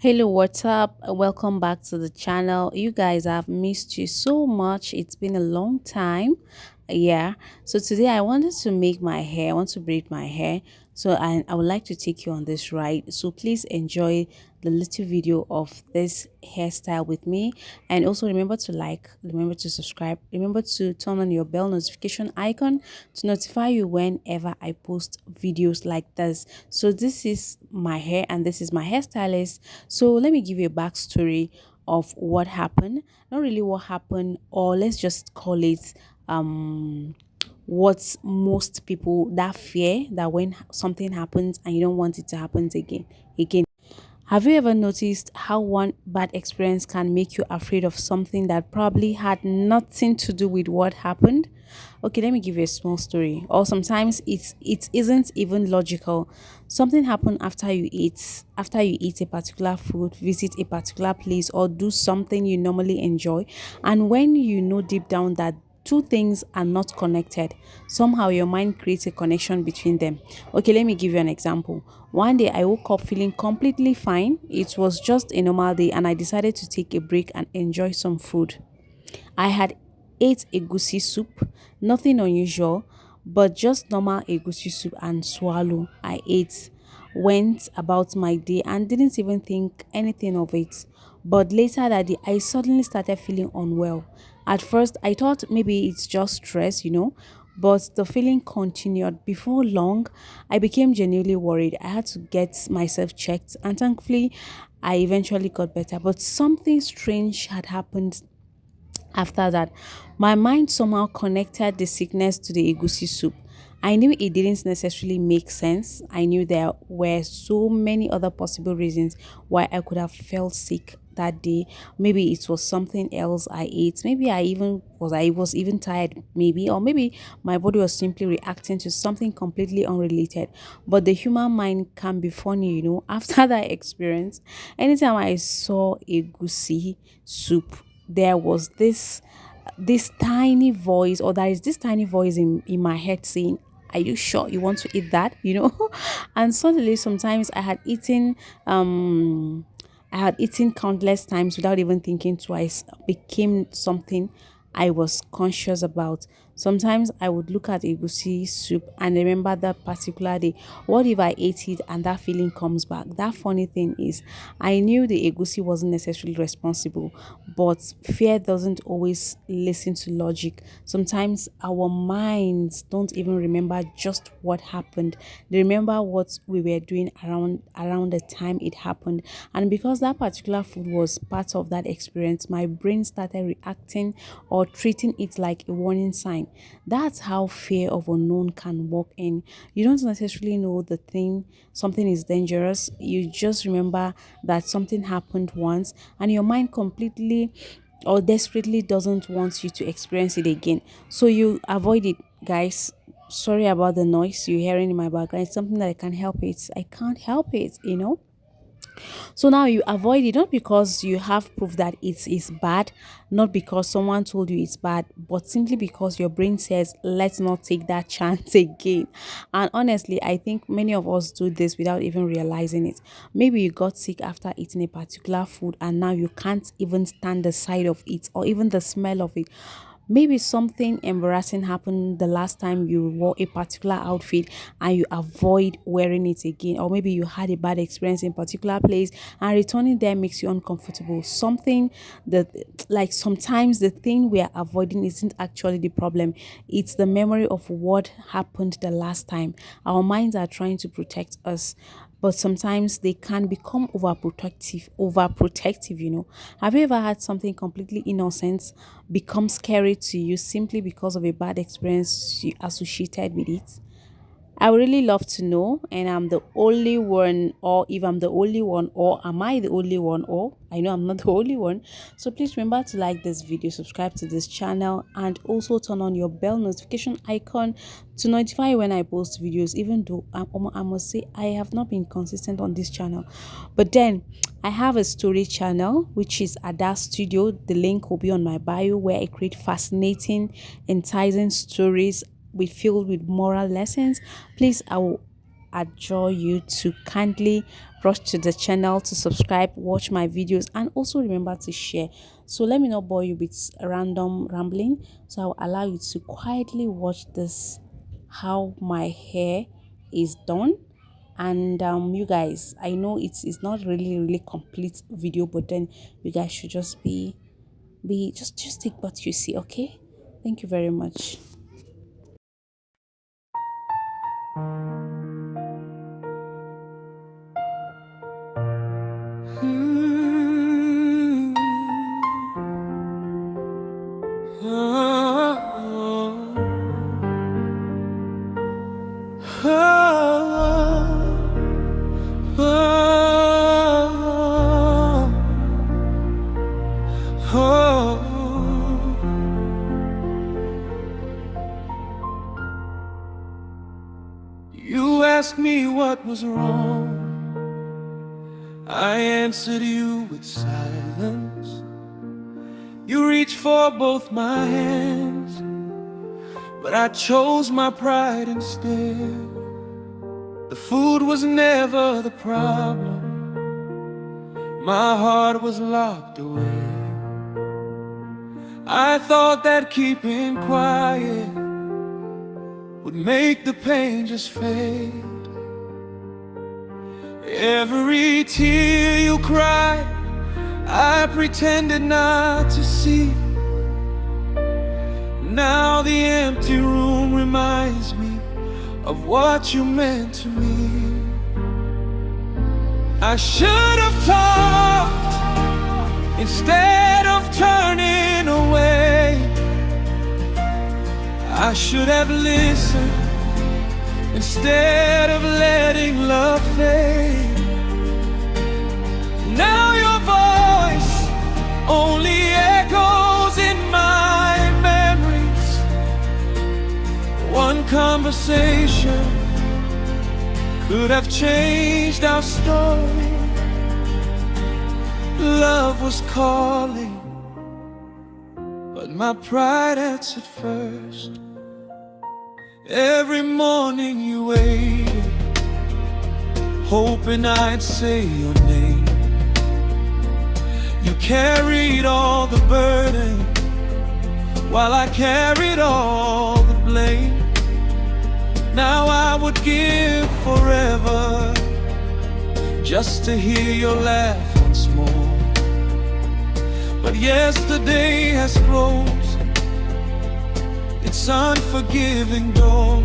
Hello, what's up? Welcome back to the channel. You guys have missed you so much. It's been a long time. Yeah. So today I wanted to make my hair. I want to braid my hair. So I would like to take you on this ride. So please enjoy the little video of this hairstyle with me. And also remember to like, remember to subscribe, remember to turn on your bell notification icon to notify you whenever I post videos like this. So this is my hair and this is my hairstylist. So let me give you a backstory of what happened. Not really what happened, or let's just call it what most people, that fear that when something happens and you don't want it to happen again. Have you ever noticed how one bad experience can make you afraid of something that probably had nothing to do with what happened? Okay, let me give you a small story. Or sometimes it isn't even logical. Something happened after you eat a particular food, visit a particular place, or do something you normally enjoy, and when you know deep down that two things are not connected, somehow your mind creates a connection between them. Okay, let me give you an example. One day I woke up feeling completely fine. It was just a normal day and I decided to take a break and enjoy some food. I had ate egusi soup, nothing unusual, but just normal egusi soup and swallow. I ate, went about my day and didn't even think anything of it. But later that day, I suddenly started feeling unwell. At first, I thought maybe it's just stress, but the feeling continued. Before long, I became genuinely worried. I had to get myself checked, and thankfully, I eventually got better. But something strange had happened after that. My mind somehow connected the sickness to the egusi soup. I knew it didn't necessarily make sense. I knew there were so many other possible reasons why I could have felt sick that day. Maybe it was something else I ate. Maybe I was even tired, maybe, or maybe my body was simply reacting to something completely unrelated. But the human mind can be funny. After that experience, anytime I saw a goosey soup, there was this tiny voice, or there is this tiny voice in my head saying, are you sure you want to eat that? And suddenly sometimes I had eaten countless times without even thinking twice, became something I was conscious about. Sometimes I would look at egusi soup and remember that particular day. What if I ate it and that feeling comes back? That funny thing is, I knew the egusi wasn't necessarily responsible, but fear doesn't always listen to logic. Sometimes our minds don't even remember just what happened. They remember what we were doing around the time it happened. And because that particular food was part of that experience, my brain started reacting or treating it like a warning sign. That's how fear of unknown can walk in. You don't necessarily know something is dangerous. You just remember that something happened once, and your mind completely or desperately doesn't want you to experience it again. So you avoid it, guys. Sorry about the noise you're hearing in my background. It's something that I can't help it. I can't help it. So now you avoid it, not because you have proof that it is bad, not because someone told you it's bad, but simply because your brain says, let's not take that chance again. And honestly, I think many of us do this without even realizing it. Maybe you got sick after eating a particular food and now you can't even stand the sight of it or even the smell of it. Maybe something embarrassing happened the last time you wore a particular outfit and you avoid wearing it again. Or maybe you had a bad experience in a particular place and returning there makes you uncomfortable. Something that, like, sometimes the thing we are avoiding isn't actually the problem, it's the memory of what happened the last time. Our minds are trying to protect us, but sometimes they can become overprotective. Have you ever had something completely innocent become scary to you simply because of a bad experience you associated with it? I would really love to know, and I'm the only one, or if I'm the only one, or am I the only one, or I know I'm not the only one. So please remember to like this video, subscribe to this channel, and also turn on your bell notification icon to notify you when I post videos. Even though I must say I have not been consistent on this channel, but then I have a story channel which is Ada Studio. The link will be on my bio, where I create fascinating, enticing stories filled with moral lessons. Please, I will adjure you to kindly rush to the channel to subscribe, watch my videos, and also remember to share. So let me not bore you with random rambling. So I'll allow you to quietly watch this, how my hair is done. And you guys, I know it's not really complete video, but then you guys should just just take what you see. Okay, thank you very much. Mm. Oh, oh, oh, oh. You asked me what was wrong. I answered you with silence. You reached for both my hands, but I chose my pride instead. The food was never the problem. My heart was locked away. I thought that keeping quiet would make the pain just fade. Every tear you cried, I pretended not to see. Now the empty room reminds me of what you meant to me. I should have talked instead of turning away. I should have listened instead of letting love fade. Now your voice only echoes in my memories. One conversation could have changed our story. Love was calling, but my pride answered first. Every morning you waited, hoping I'd say your name. You carried all the burden, while I carried all the blame. Now I would give forever just to hear your laugh once more. But yesterday has closed its unforgiving door.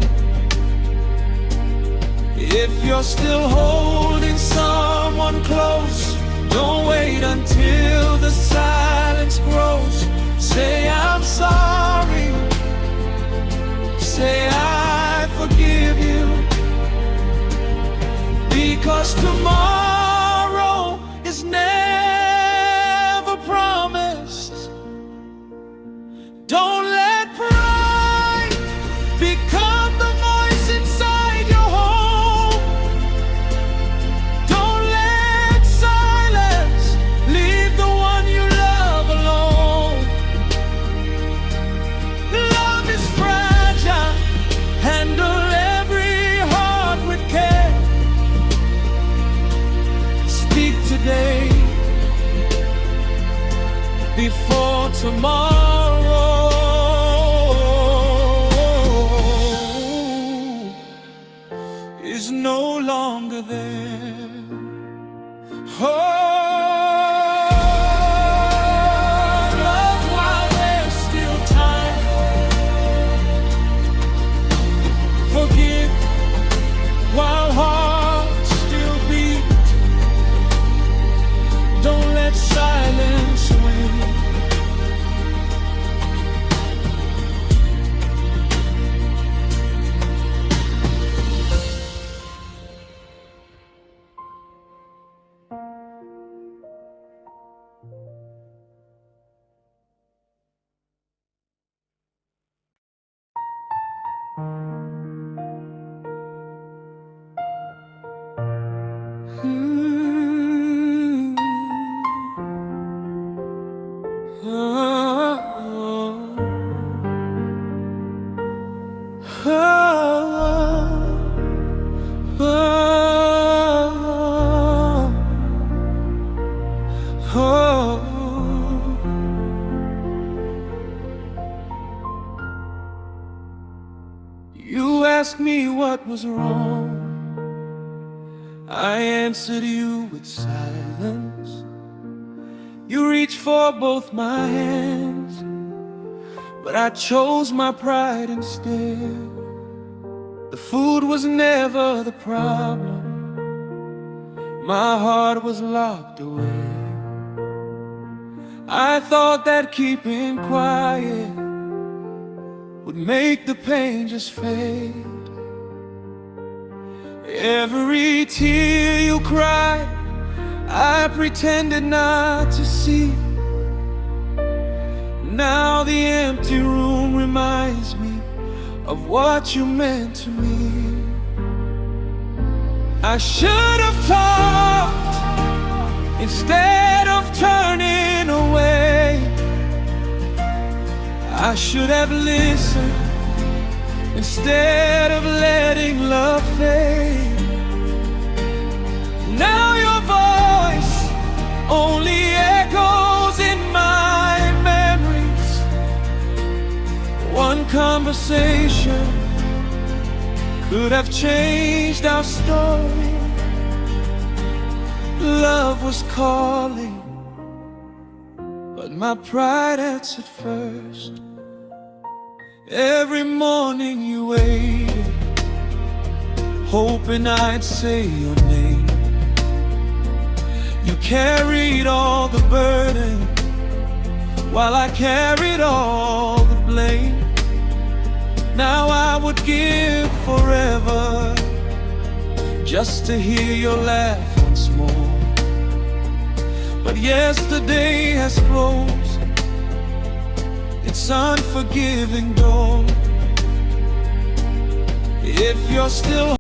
If you're still holding someone close, don't wait until the silence grows. Say I'm sorry, say I forgive you, because tomorrow is never promised. Don't let pride become the voice inside your home. Don't let silence leave the one you love alone. Love is fragile, handle every heart with care. Speak today before tomorrow is no longer there. Oh, love while there's still time. Forgive while hearts still beat. Don't let silence win. Oh, you asked me what was wrong. I answered you with silence. You reached for both my hands, but I chose my pride instead. The food was never the problem. My heart was locked away. I thought that keeping quiet would make the pain just fade. Every tear you cried, I pretended not to see. Now the empty room reminds me of what you meant to me. I should have talked instead of turning away. I should have listened instead of letting love fade. Now your voice only echoes in my memories. One conversation could have changed our story. Love was calling, but my pride answered first. Every morning you waited, hoping I'd say your name. You carried all the burden, while I carried all the blame. Now I would give forever just to hear your laugh once more. But yesterday has closed its unforgiving door. If you're still